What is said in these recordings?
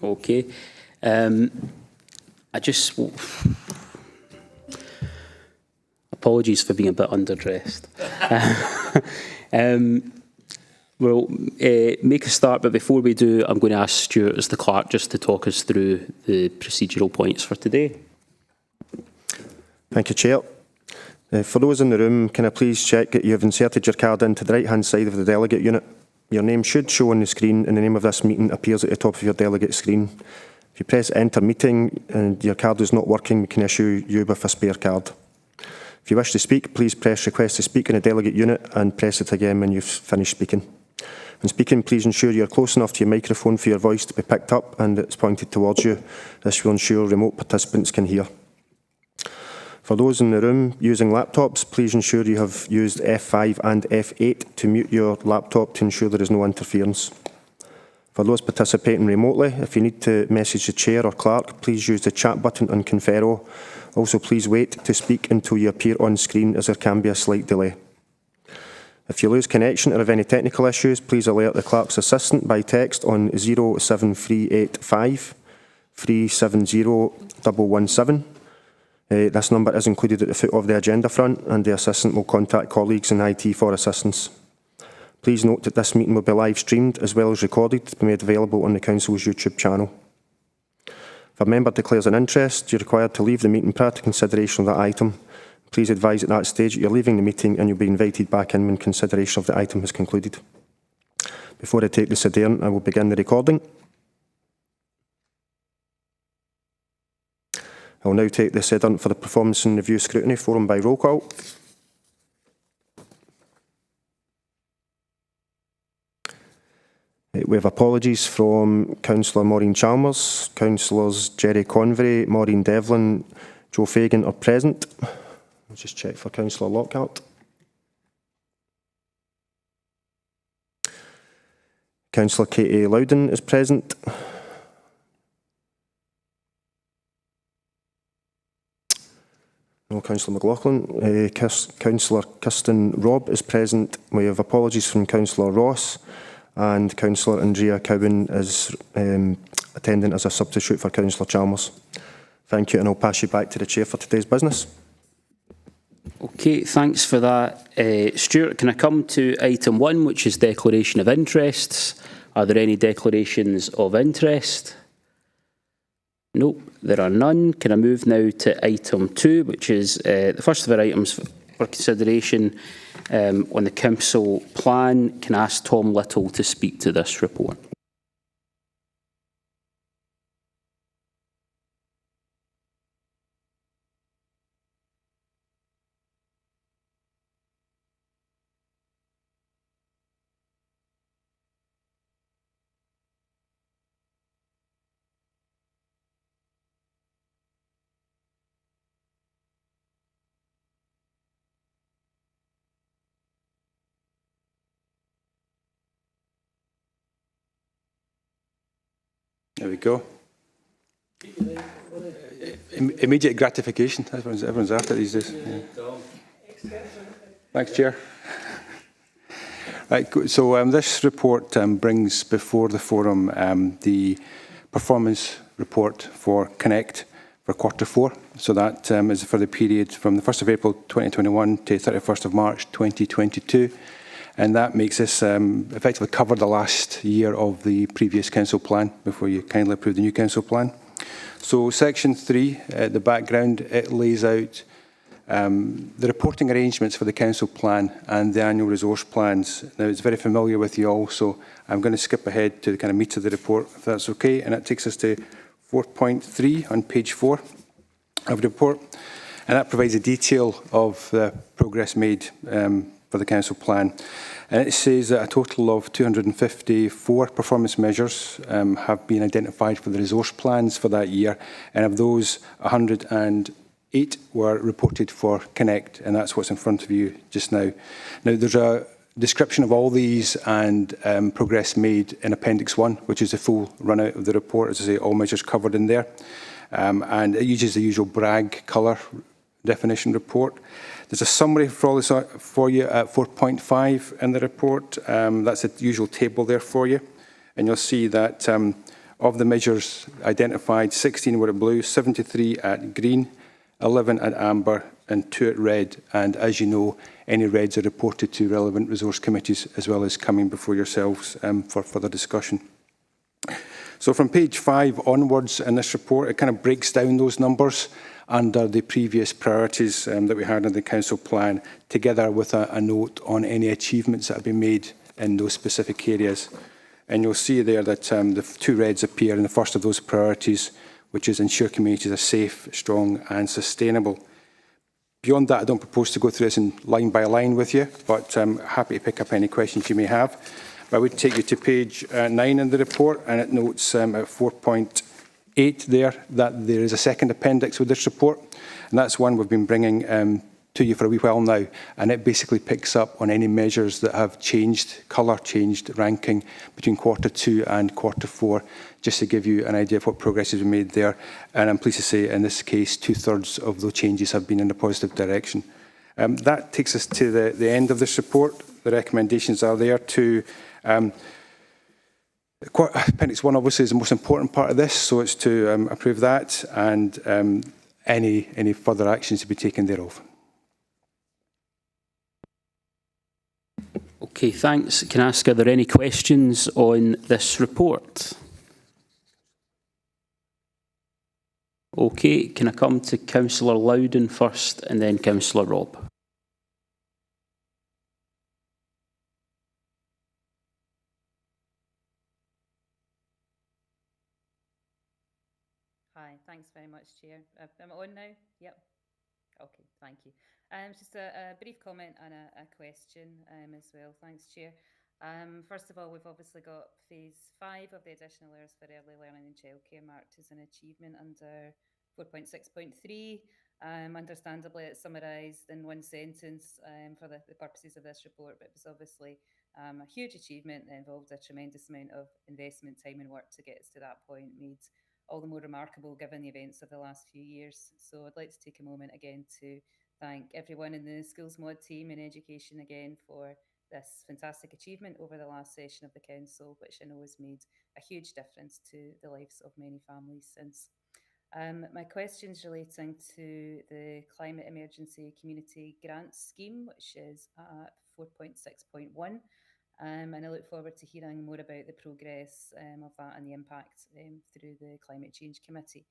Okay. I just... Apologies for being a bit underdressed. We'll make a start, but before we do, I'm going to ask Stuart as the clerk just to talk us through the procedural points for today. Thank you, Chair. For those in the room, can I please check that you have inserted your card into the right-hand side of the delegate unit? Your name should show on the screen and the name of this meeting appears at the top of your delegate screen. If you press Enter Meeting and your card is not working, we can issue you with a spare card. If you wish to speak, please press Request to Speak in the delegate unit and press it again when you've finished speaking. When speaking, please ensure you're close enough to your microphone for your voice to be picked up and it's pointed towards you. This will ensure remote participants can hear. For those in the room using laptops, please ensure you have used F5 and F8 to mute your laptop to ensure there is no interference. For those participating remotely, if you need to message the chair or clerk, please use the chat button on Confero. Also, please wait to speak until you appear on screen as there can be a slight delay. If you lose connection or have any technical issues, please alert the clerk's assistant by text on 07385 370 117. This number is included at the foot of the agenda front and the assistant will contact colleagues in IT for assistance. Please note that this meeting will be live streamed as well as recorded to be made available on the Council's YouTube channel. If a member declares an interest, you're required to leave the meeting prior to consideration of that item. Please advise at that stage that you're leaving the meeting and you'll be invited back in when consideration of the item has concluded. Before I take this adjournment, I will begin the recording. I will now take this adjournment for the Performance and Review Scrutiny Forum by roll call. We have apologies from Councillor Maureen Chalmers. Councillors Jerry Convery, Maureen Devlin, Joe Fagan are present. I'll just check for Councillor Lockhart. Councillor Katie Loudon is present. No Councillor McLaughlin. Councillor Kirsten Robb is present. We have apologies from Councillor Ross. And Councillor Andrea Cowan is attending as a substitute for Councillor Chalmers. Thank you, and I'll pass you back to the Chair for today's business. Okay, thanks for that. Stuart, can I come to item 1, which is declaration of interests? Are there any declarations of interest? Nope, there are none. Can I move now to item 2, which is the first of our items for consideration on the Council plan? Can I ask Tom Little to speak to this report? There we go. Immediate gratification. Everyone's after these days. Yeah. Thanks, Chair. Right, so this report brings before the forum the performance report for Connect for Q4. So that is for the period from the 1st of April 2021 to 31st of March 2022. And that makes us effectively cover the last year of the previous council plan before you kindly approve the new council plan. So section 3, the background, it lays out the reporting arrangements for the council plan and the annual resource plans. Now it's very familiar with you all, so I'm going to skip ahead to the kind of meat of the report, if that's okay. And it takes us to 4.3 on page 4 of the report. And that provides a detail of the progress made for the council plan. And it says that a total of 254 performance measures have been identified for the resource plans for that year, and of those 108 were reported for Connect, and that's what's in front of you just now. Now there's a description of all these and progress made in Appendix 1, which is the full run out of the report, as I say, all measures covered in there. And it uses the usual bragg colour definition report. There's a summary for all this for you at 4.5 in the report. That's the usual table there for you. And you'll see that of Of the measures identified, 16 were at blue, 73 at green, 11 at amber and 2 at red. And as you know, any reds are reported to relevant resource committees as well as coming before yourselves for further discussion. So from page 5 onwards in this report, it kind of breaks down those numbers under the previous priorities that we had in the council plan, together with a note on any achievements that have been made in those specific areas. And you'll see there that the 2 reds appear in the first of those priorities, which is ensure communities are safe, strong and sustainable. Beyond that, I don't propose to go through this in line by line with you, but I'm happy to pick up any questions you may have. But I would take you to page 9 in the report, and it notes at 4.8 there that there is a second appendix with this report, and that's one we've been bringing to you for a wee while now, and it basically picks up on any measures that have changed, colour changed ranking between Q2 and Q4, just to give you an idea of what progress has been made there. And I'm pleased to say in this case 2/3 of those changes have been in a positive direction. That takes us to the end of this report. The recommendations are there to Appendix 1 obviously is the most important part of this, so it's to approve that and any further actions to be taken thereof. Okay, thanks. Can I ask, are there any questions on this report? Okay, can I come to Councillor Loudon first and then Councillor Robb? Hi, thanks very much, Chair. Am I on now? Yep. Okay, thank you. Just a brief comment and a question as well. Thanks, Chair. First of all, we've obviously got phase 5 of the additional hours for early learning and childcare marked as an achievement under 4.6.3. Understandably, it's summarised in one sentence for the purposes of this report, but it was obviously a huge achievement that involved a tremendous amount of investment, time and work to get us to that point, made all the more remarkable given the events of the last few years. So I'd like to take a moment again to thank everyone in the Schools Mod team and education again for this fantastic achievement over the last session of the Council, which I know has made a huge difference to the lives of many families since. My question's relating to the Climate Emergency Community Grants Scheme, which is at 4.6.1. And I look forward to hearing more about the progress of that and the impact through the Climate Change Committee.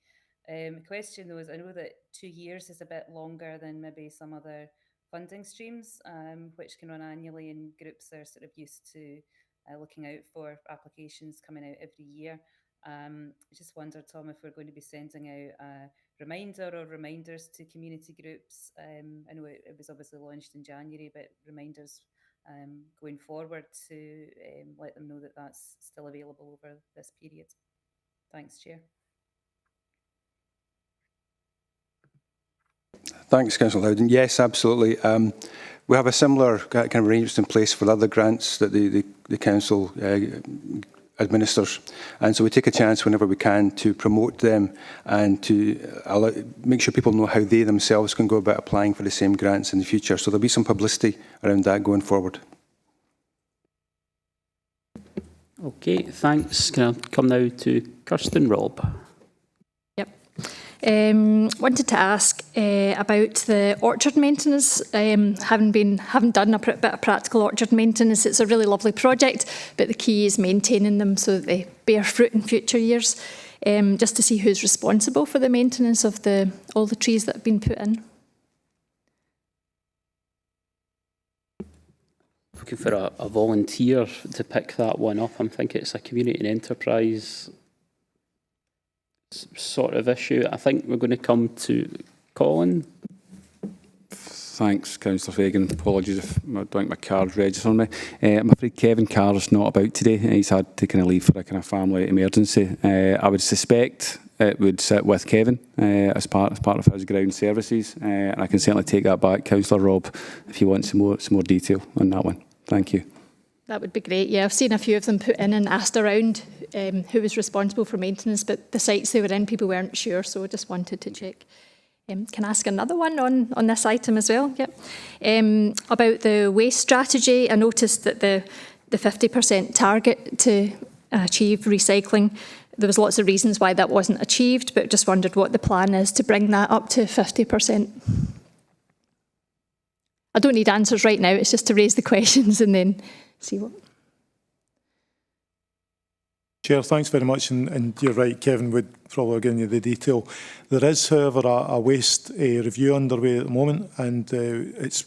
The question though is, I know that 2 years is a bit longer than maybe some other funding streams, which can run annually, and groups are sort of used to looking out for applications coming out every year. I just wonder, Tom, if we're going to be sending out a reminder or reminders to community groups. I know it was obviously launched in January, but reminders going forward to let them know that that's still available over this period. Thanks, Chair. Thanks, Councillor Loudon. Yes, absolutely. We have a similar kind of arrangement in place for other grants that the Council administers, and so we take a chance whenever we can to promote them and to make sure people know how they themselves can go about applying for the same grants in the future. So there'll be some publicity around that going forward. Okay, thanks. Can I come now to Kirsten Robb? Yep. Wanted to ask about the orchard maintenance. Having done a bit of practical orchard maintenance, it's a really lovely project, but the key is maintaining them so that they bear fruit in future years. Just to see who's responsible for the maintenance of all the trees that have been put in. Looking for a volunteer to pick that one up. I'm thinking it's a community and enterprise sort of issue. I think we're going to come to Colin. Thanks, Councillor Fagan. Apologies if I don't think my card's registered on me. I'm afraid Kevin Carr's not about today. He's had to kind of leave for a kind of family emergency. I would suspect it would sit with Kevin as part of his ground services, and I can certainly take that back, Councillor Robb, if you want some more detail on that one. Thank you. That would be great. Yeah, I've seen a few of them put in and asked around who was responsible for maintenance, but the sites they were in, people weren't sure, so I just wanted to check. Can I ask another one on this item as well? Yep. About the waste strategy, I noticed that the 50% target to achieve recycling there was lots of reasons why that wasn't achieved, but just wondered what the plan is to bring that up to 50%. I don't need answers right now, it's just to raise the questions and then see what... Chair, thanks very much, and you're right, Kevin would probably give you the detail. There is, however, a waste review underway at the moment, and it's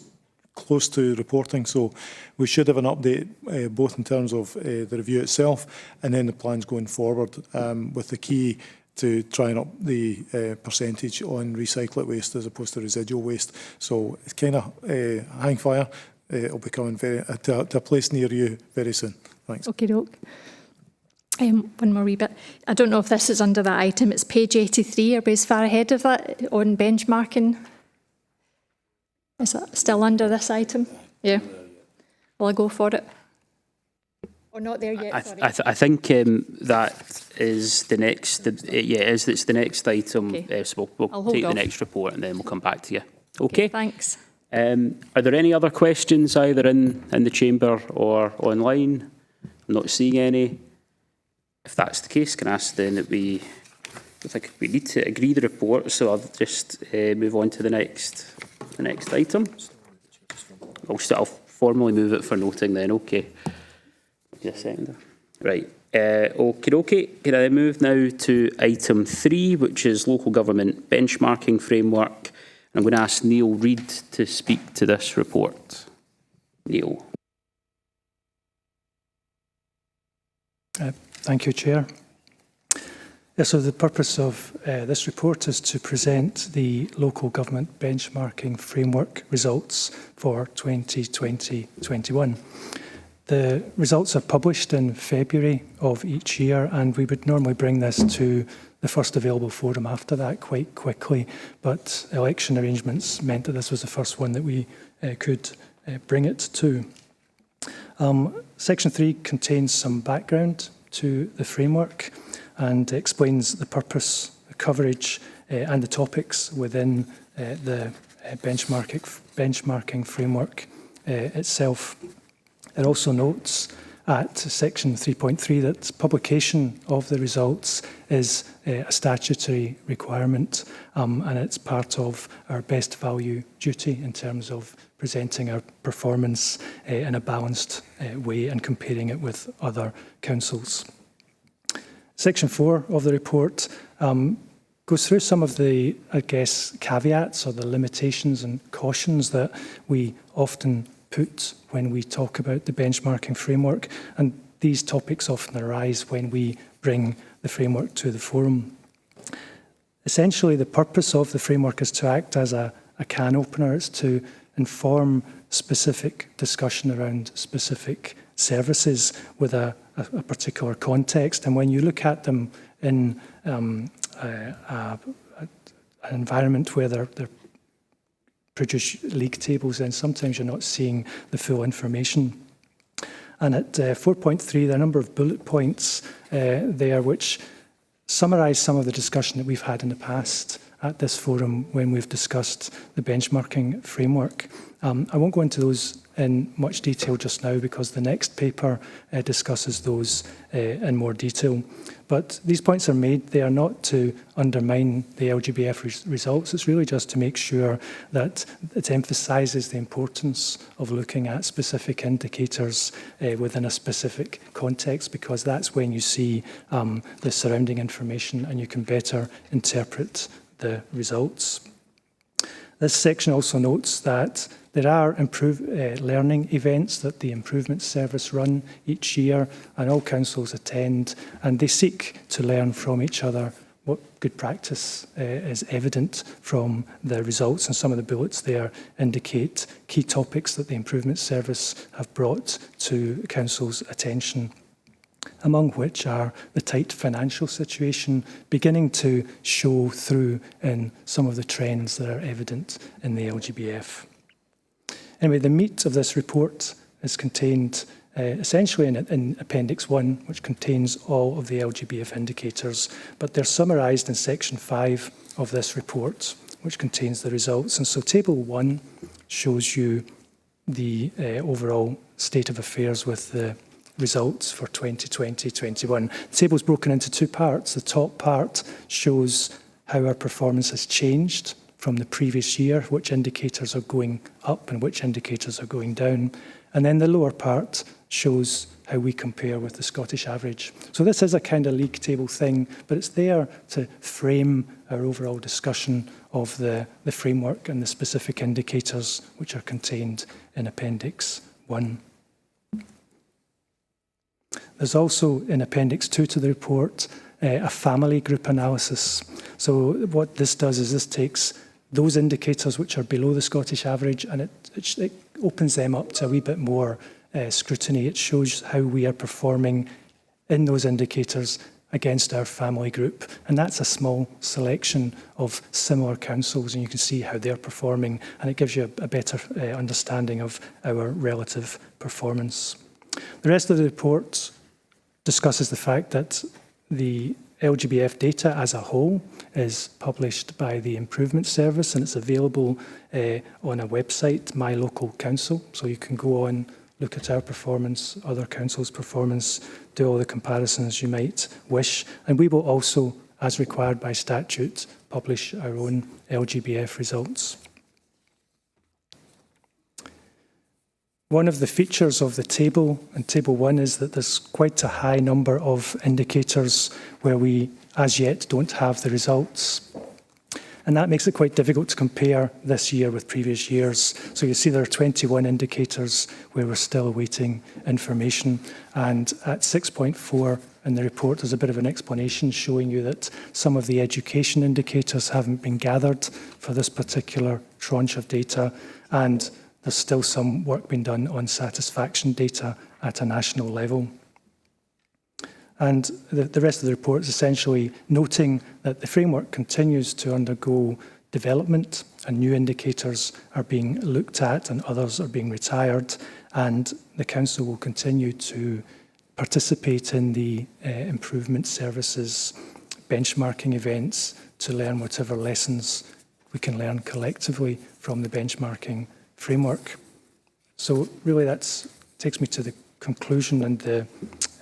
close to reporting, so we should have an update both in terms of the review itself and then the plans going forward, with the key to try and up the percentage on recyclate waste as opposed to residual waste. So it's kind of hang fire. It'll be coming to a place near you very soon. Thanks. Okay, doke. One more wee bit. I don't know if this is under that item. It's page 83. Are we as far ahead of that on benchmarking? Is that still under this item? Yeah. Will I go for it? Or not there yet? Sorry. I think that is the next. It's the next item. Okay. So we'll take the next report and then we'll come back to you. Okay. Thanks. Are there any other questions either in the chamber or online? I'm not seeing any. If that's the case, can I ask then that I think we need to agree the report, so I'll just move on to the next item. I'll formally move it for noting then, okay. Just a second. Right, okay. Can I move now to item 3, which is local government benchmarking framework. I'm going to ask Neil Reid to speak to this report. Neil. Thank you, Chair. So the purpose of this report is to present the local government benchmarking framework results for 2020-21. The results are published in February of each year, and we would normally bring this to the first available forum after that quite quickly, but election arrangements meant that this was the first one that we could bring it to. Section 3 contains some background to the framework and explains the purpose, the coverage and the topics within the benchmarking framework itself. It also notes at section 3.3 that publication of the results is a statutory requirement, and it's part of our best value duty in terms of presenting our performance in a balanced way and comparing it with other councils. Section 4 of the report goes through some of the, caveats or the limitations and cautions that we often put when we talk about the benchmarking framework, and these topics often arise when we bring the framework to the forum. Essentially, the purpose of the framework is to act as a can opener. It's to inform specific discussion around specific services with a particular context. And when you look at them in an environment where they're produce league tables, then sometimes you're not seeing the full information. And at 4.3, there are a number of bullet points there which summarise some of the discussion that we've had in the past at this forum when we've discussed the benchmarking framework. I won't go into those in much detail just now because the next paper discusses those in more detail. But these points are made, they are not to undermine the LGBF results, it's really just to make sure that it emphasises the importance of looking at specific indicators within a specific context, because that's when you see the surrounding information and you can better interpret the results. This section also notes that there are learning events that the Improvement Service run each year, and all councils attend, and they seek to learn from each other what good practice is evident from the results, and some of the bullets there indicate key topics that the Improvement Service have brought to council's attention, among which are the tight financial situation beginning to show through in some of the trends that are evident in the LGBF. Anyway, the meat of this report is contained essentially in Appendix 1, which contains all of the LGBF indicators, but they're summarised in Section 5 of this report, which contains the results. And so Table 1 shows you the overall state of affairs with the results for 2020-21. The table's broken into two parts. The top part shows how our performance has changed from the previous year, which indicators are going up and which indicators are going down. And then the lower part shows how we compare with the Scottish average. So this is a kind of league table thing, but it's there to frame our overall discussion of the framework and the specific indicators which are contained in Appendix 1. There's also in Appendix 2 to the report a family group analysis. So what this does is this takes those indicators which are below the Scottish average and it opens them up to a wee bit more scrutiny. It shows how we are performing in those indicators against our family group. And that's a small selection of similar councils, and you can see how they're performing, and it gives you a better understanding of our relative performance. The rest of the report discusses the fact that the LGBF data as a whole is published by the Improvement Service, and it's available on a website, My Local Council. So you can go on, look at our performance, other councils' performance, do all the comparisons you might wish. And we will also, as required by statute, publish our own LGBF results. One of the features of the table, in Table 1, is that there's quite a high number of indicators where we, as yet, don't have the results. And that makes it quite difficult to compare this year with previous years. So you see there are 21 indicators where we're still awaiting information. And at 6.4 in the report, there's a bit of an explanation showing you that some of the education indicators haven't been gathered for this particular tranche of data. And there's still some work being done on satisfaction data at a national level. And the rest of the report is essentially noting that the framework continues to undergo development and new indicators are being looked at and others are being retired, and the Council will continue to participate in the improvement services benchmarking events to learn whatever lessons we can learn collectively from the benchmarking framework. So really that takes me to the conclusion and the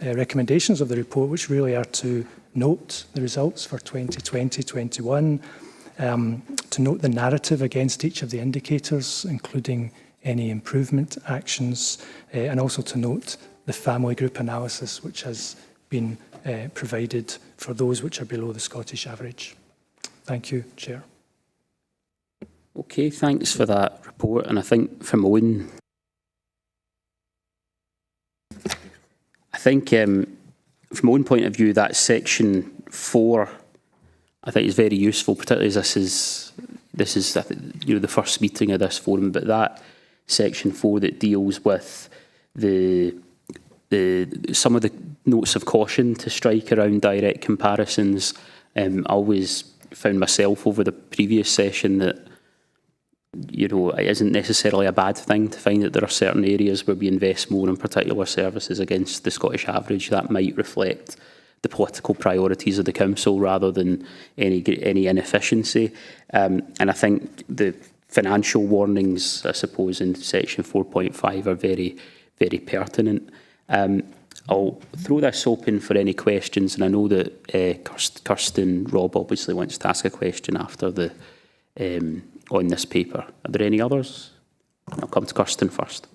recommendations of the report, which really are to note the results for 2020-21, to note the narrative against each of the indicators, including any improvement actions, and also to note the family group analysis, which has been provided for those which are below the Scottish average. Thank you, Chair. Okay, thanks for that report. And I think from my own, from my own point of view, that section 4, I think is very useful, particularly as this is the first meeting of this forum. But that section 4 that deals with some of the notes of caution to strike around direct comparisons. I always found myself over the previous session that it isn't necessarily a bad thing to find that there are certain areas where we invest more in particular services against the Scottish average. That might reflect the political priorities of the council rather than any inefficiency. And I think the financial warnings, I suppose, in section 4.5 are very, very pertinent. I'll throw this open for any questions, and I know that Kirsten Robb obviously wants to ask a question after the on this paper. Are there any others? I'll come to Kirsten first.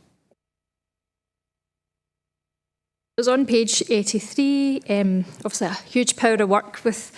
It was on page 83, obviously a huge power of work with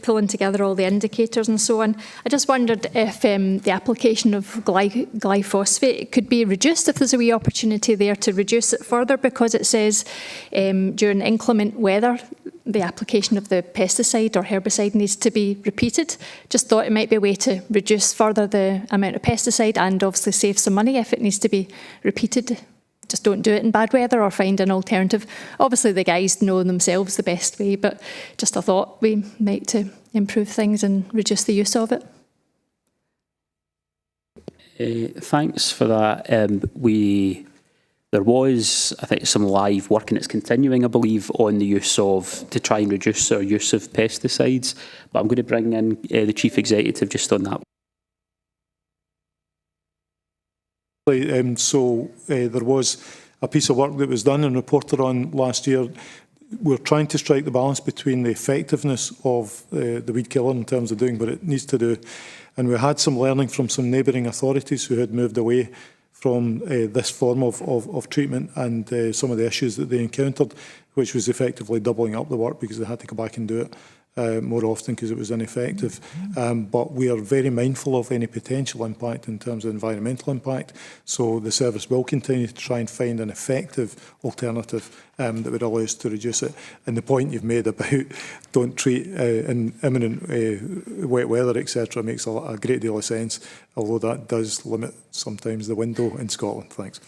pulling together all the indicators and so on. I just wondered if the application of glyphosate could be reduced, if there's a wee opportunity there to reduce it further, because it says during inclement weather, the application of the pesticide or herbicide needs to be repeated. Just thought it might be a way to reduce further the amount of pesticide and obviously save some money if it needs to be repeated. Just don't do it in bad weather or find an alternative. Obviously the guys know themselves the best way, but just a thought we might to improve things and reduce the use of it. Thanks for that. There was, I think, some live work, and it's continuing, I believe, on the use of, to try and reduce our use of pesticides. But I'm going to bring in the Chief Executive just on that. So there was a piece of work that was done and reported on last year. We're trying to strike the balance between the effectiveness of the weed killer in terms of doing what it needs to do. And we had some learning from some neighbouring authorities who had moved away from this form of treatment and some of the issues that they encountered, which was effectively doubling up the work because they had to go back and do it more often because it was ineffective. But we are very mindful of any potential impact in terms of environmental impact. So the service will continue to try and find an effective alternative that would allow us to reduce it. And the point you've made about don't treat in imminent wet weather, etc., makes a great deal of sense, although that does limit sometimes the window in Scotland. Thanks.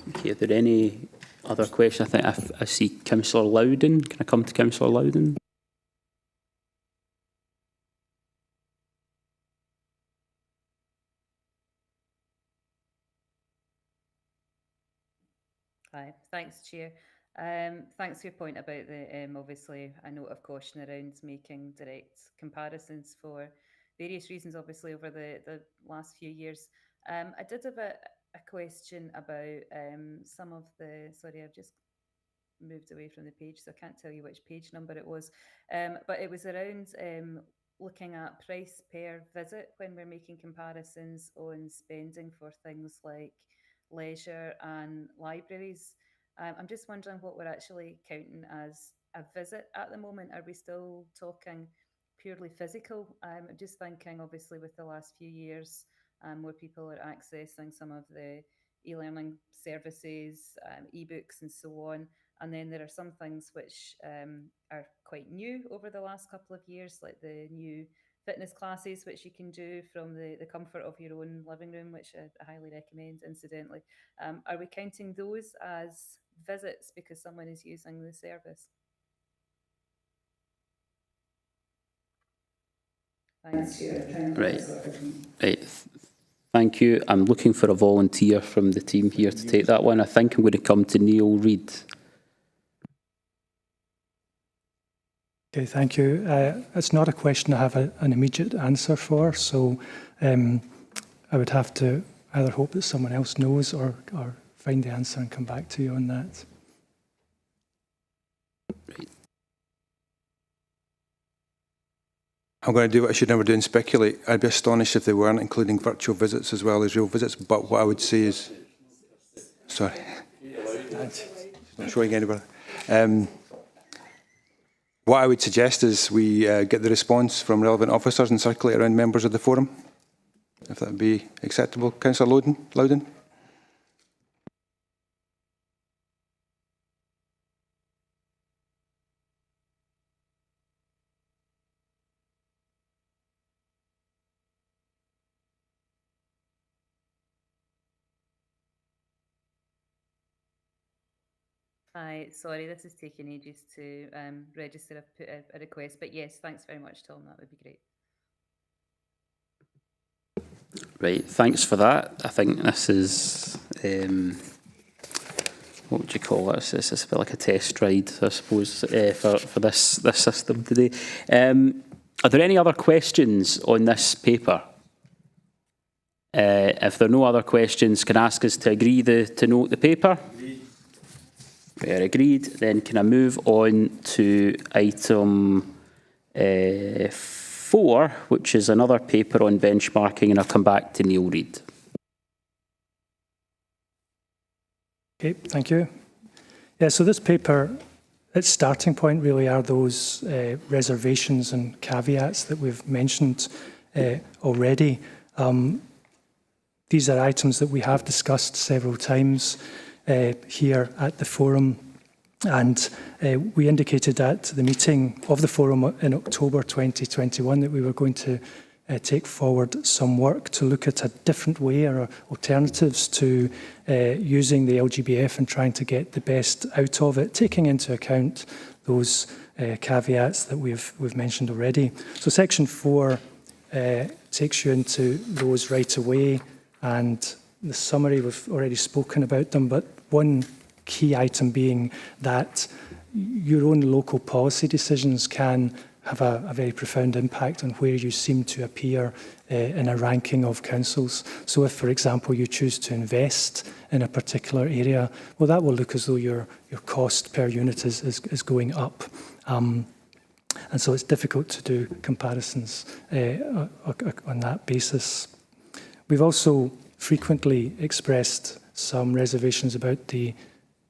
Okay, are there any other questions? I think I see Councillor Loudon. Can I come to Councillor Loudon? Hi, thanks, Chair. Thanks for your point about the obviously a note of caution around making direct comparisons for various reasons, obviously over the last few years. I did have a question about some of the, sorry, I've just moved away from the page, so I can't tell you which page number it was, but it was around looking at price per visit when we're making comparisons on spending for things like leisure and libraries. I'm just wondering what we're actually counting as a visit at the moment. Are we still talking purely physical? I'm just thinking, obviously, with the last few years, where people are accessing some of the e-learning services, ebooks and so on. And then there are some things which are quite new over the last couple of years, like the new fitness classes, which you can do from the comfort of your own living room, which I highly recommend, incidentally. Are we counting those as visits because someone is using the service? Thanks, Chair. Right. Right. Thank you. I'm looking for a volunteer from the team here to take that one. I think I'm going to come to Neil Reid. Okay, thank you. It's not a question I have an immediate answer for, so I would have to either hope that someone else knows or find the answer and come back to you on that. Right. I'm going to do what I should never do and speculate. I'd be astonished if they weren't including virtual visits as well as real visits. But what I would say is, sorry, not showing anybody. What I would suggest is we get the response from relevant officers and circulate around members of the forum, if that would be acceptable. Councillor Loudon. Hi, sorry, this is taking ages to register. I've put a request, but yes, thanks very much, Tom. That would be great. Right, thanks for that. I think this is, what would you call it? This is a bit like a test ride, I suppose, for this system today. Are there any other questions on this paper? If there are no other questions, can I ask us to agree to note the paper? We are agreed. Then can I move on to item 4, which is another paper on benchmarking, and I'll come back to Neil Reid. Okay, thank you. Yeah, so this paper, its starting point really are those reservations and caveats that we've mentioned already. These are items that we have discussed several times here at the forum, and we indicated at the meeting of the forum in October 2021 that we were going to take forward some work to look at a different way or alternatives to using the LGBF and trying to get the best out of it, taking into account those caveats that we've mentioned already. So section 4 takes you into those right away, and the summary, we've already spoken about them, but one key item being that your own local policy decisions can have a very profound impact on where you seem to appear in a ranking of councils. So if, for example, you choose to invest in a particular area, well, that will look as though your cost per unit is going up. And so it's difficult to do comparisons on that basis. We've also frequently expressed some reservations about the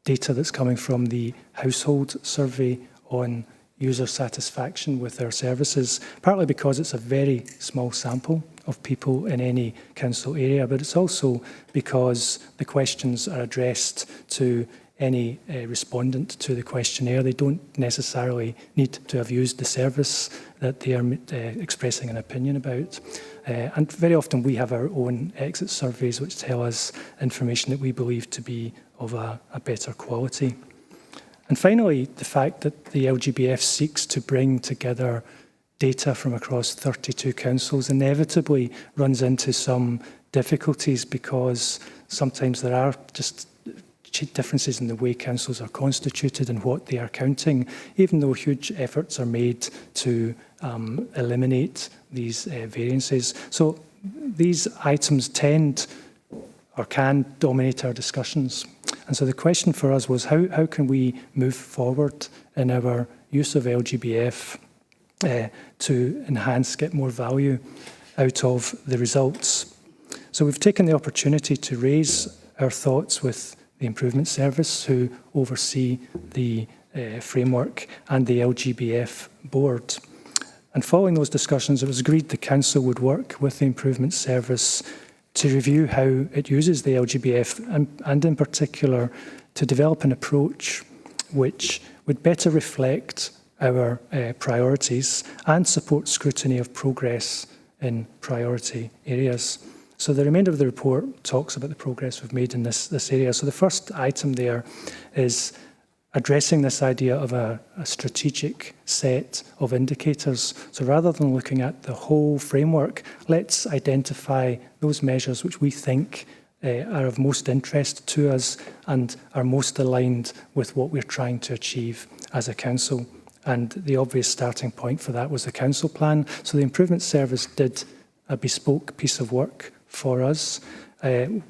data that's coming from the household survey on user satisfaction with their services, partly because it's a very small sample of people in any council area, but it's also because the questions are addressed to any respondent to the questionnaire. They don't necessarily need to have used the service that they are expressing an opinion about. And very often we have our own exit surveys which tell us information that we believe to be of a better quality. And finally, the fact that the LGBF seeks to bring together data from across 32 councils inevitably runs into some difficulties, because sometimes there are just differences in the way councils are constituted and what they are counting, even though huge efforts are made to eliminate these variances. So these items tend or can dominate our discussions. And so the question for us was, how can we move forward in our use of LGBF to enhance, get more value out of the results? So we've taken the opportunity to raise our thoughts with the Improvement Service, who oversee the framework, and the LGBF board. And following those discussions, it was agreed the Council would work with the Improvement Service to review how it uses the LGBF, and in particular to develop an approach which would better reflect our priorities and support scrutiny of progress in priority areas. So the remainder of the report talks about the progress we've made in this area. So the first item there is addressing this idea of a strategic set of indicators. So rather than looking at the whole framework, let's identify those measures which we think are of most interest to us and are most aligned with what we're trying to achieve as a council. And the obvious starting point for that was the council plan. So the Improvement Service did a bespoke piece of work for us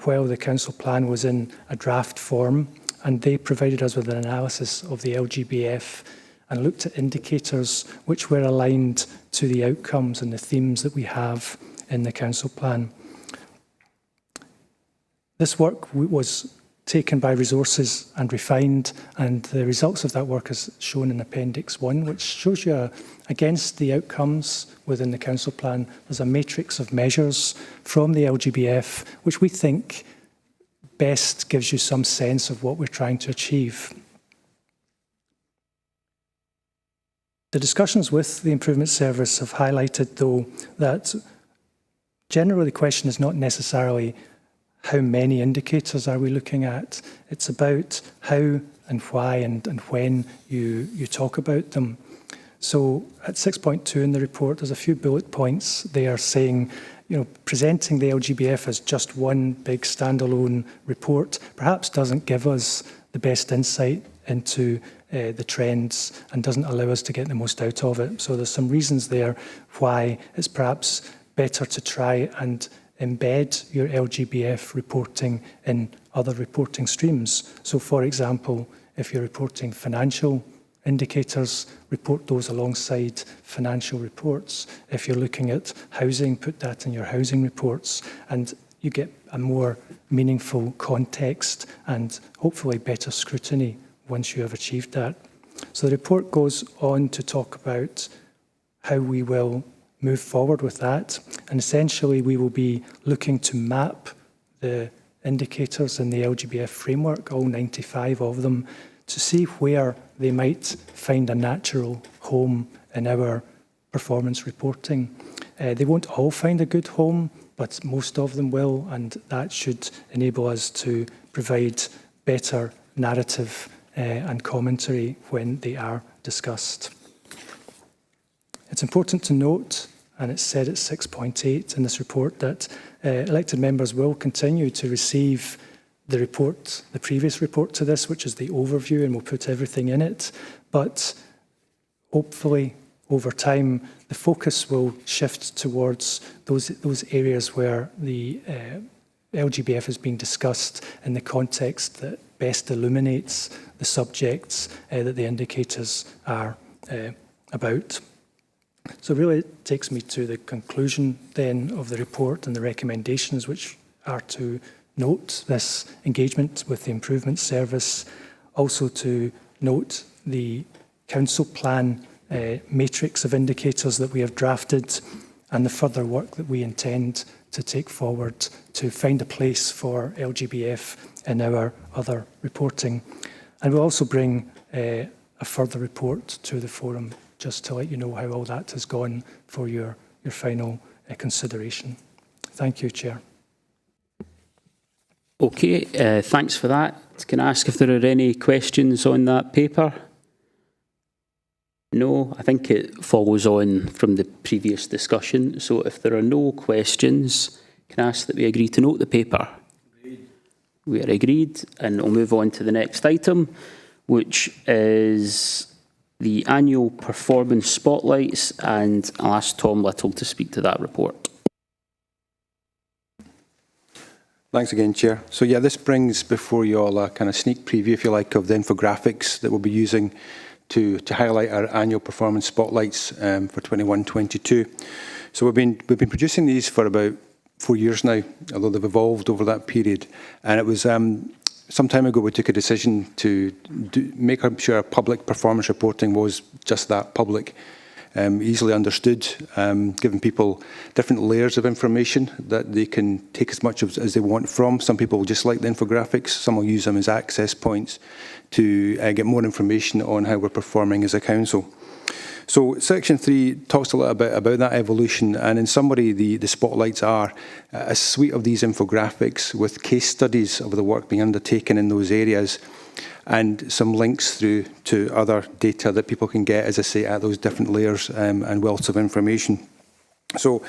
while the council plan was in a draft form, and they provided us with an analysis of the LGBF and looked at indicators which were aligned to the outcomes and the themes that we have in the council plan. This work was taken by resources and refined, and the results of that work is shown in Appendix 1, which shows you against the outcomes within the council plan, there's a matrix of measures from the LGBF, which we think best gives you some sense of what we're trying to achieve. The discussions with the Improvement Service have highlighted, though, that generally the question is not necessarily how many indicators are we looking at. It's about how and why and when you talk about them. So at 6.2 in the report, there's a few bullet points there saying, presenting the LGBF as just one big standalone report perhaps doesn't give us the best insight into the trends and doesn't allow us to get the most out of it. So there's some reasons there why it's perhaps better to try and embed your LGBF reporting in other reporting streams. So for example, if you're reporting financial indicators, report those alongside financial reports. If you're looking at housing, put that in your housing reports, and you get a more meaningful context and hopefully better scrutiny once you have achieved that. So the report goes on to talk about how we will move forward with that, and essentially we will be looking to map the indicators in the LGBF framework, all 95 of them, to see where they might find a natural home in our performance reporting. They won't all find a good home, but most of them will, and that should enable us to provide better narrative and commentary when they are discussed. It's important to note, and it's said at 6.8 in this report, that elected members will continue to receive the report, the previous report to this, which is the overview, and we'll put everything in it. But hopefully over time, the focus will shift towards those areas where the LGBF is being discussed in the context that best illuminates the subjects that the indicators are about. So really it takes me to the conclusion then of the report and the recommendations, which are to note this engagement with the Improvement Service, also to note the Council Plan matrix of indicators that we have drafted and the further work that we intend to take forward to find a place for LGBF in our other reporting. And we'll also bring a further report to the forum just to let you know how all that has gone for your final consideration. Thank you, Chair. Okay, thanks for that. Can I ask if there are any questions on that paper? No, I think it follows on from the previous discussion. So if there are no questions, can I ask that we agree to note the paper? Agreed. We are agreed, and we'll move on to the next item, which is the annual performance spotlights, and I'll ask Tom Little to speak to that report. Thanks again, Chair. So yeah, this brings before you all a kind of sneak preview, if you like, of the infographics that we'll be using to highlight our annual performance spotlights for 21-22. So we've been producing these for about 4 years now, although they've evolved over that period. And it was some time ago we took a decision to make sure our public performance reporting was just that, public. Easily understood, giving people different layers of information that they can take as much as they want from. Some people just like the infographics, some will use them as access points to get more information on how we're performing as a council. So section 3 talks a little bit about that evolution, and in summary the spotlights are a suite of these infographics with case studies of the work being undertaken in those areas, and some links through to other data that people can get, as I say, at those different layers and wealths of information. So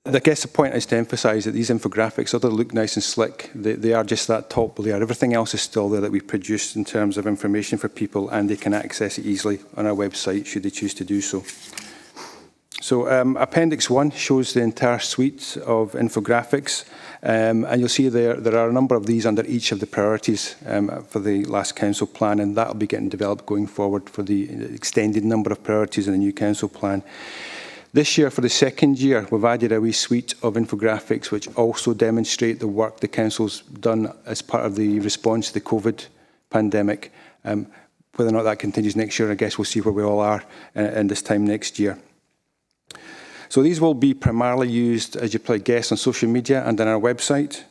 I guess the point is to emphasise that these infographics, although they look nice and slick, they are just that top layer. Everything else is still there that we've produced in terms of information for people, and they can access it easily on our website should they choose to do so. So Appendix 1 shows the entire suite of infographics, and you'll see there are a number of these under each of the priorities for the last council plan, and that will be getting developed going forward for the extended number of priorities in the new council plan. This year, for the second year, we've added a wee suite of infographics which also demonstrate the work the council's done as part of the response to the COVID pandemic. Whether or not that continues next year, I guess we'll see where we all are in this time next year. So these will be primarily used, as you probably guess, on social media and on our website.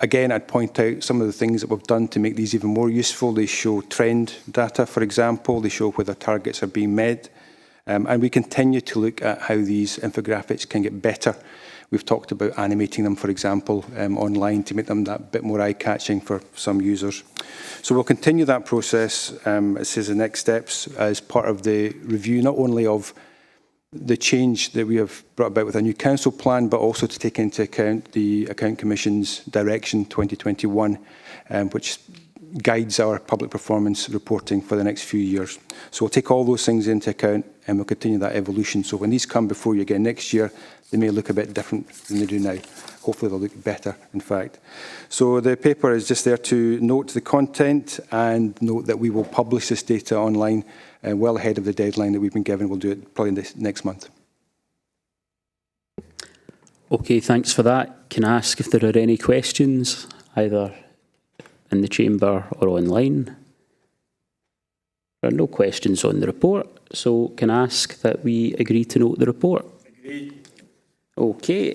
Again, I'd point out some of the things that we've done to make these even more useful. They show trend data, for example. They show whether targets are being met. And we continue to look at how these infographics can get better. We've talked about animating them, for example, online to make them that bit more eye-catching for some users. So we'll continue that process, it says the next steps, as part of the review, not only of the change that we have brought about with a new council plan, but also to take into account the Account Commission's Direction 2021, which guides our public performance reporting for the next few years. So we'll take all those things into account and we'll continue that evolution. So when these come before you again next year, they may look a bit different than they do now. Hopefully they'll look better, in fact. So the paper is just there to note the content and note that we will publish this data online well ahead of the deadline that we've been given. We'll do it probably next month. Okay, thanks for that. Can I ask if there are any questions, either in the chamber or online? There are no questions on the report, so can I ask that we agree to note the report? Agreed. Okay,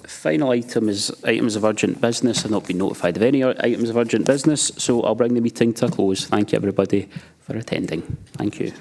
final item is items of urgent business. I've not been notified of any items of urgent business, so I'll bring the meeting to a close. Thank you everybody for attending. Thank you.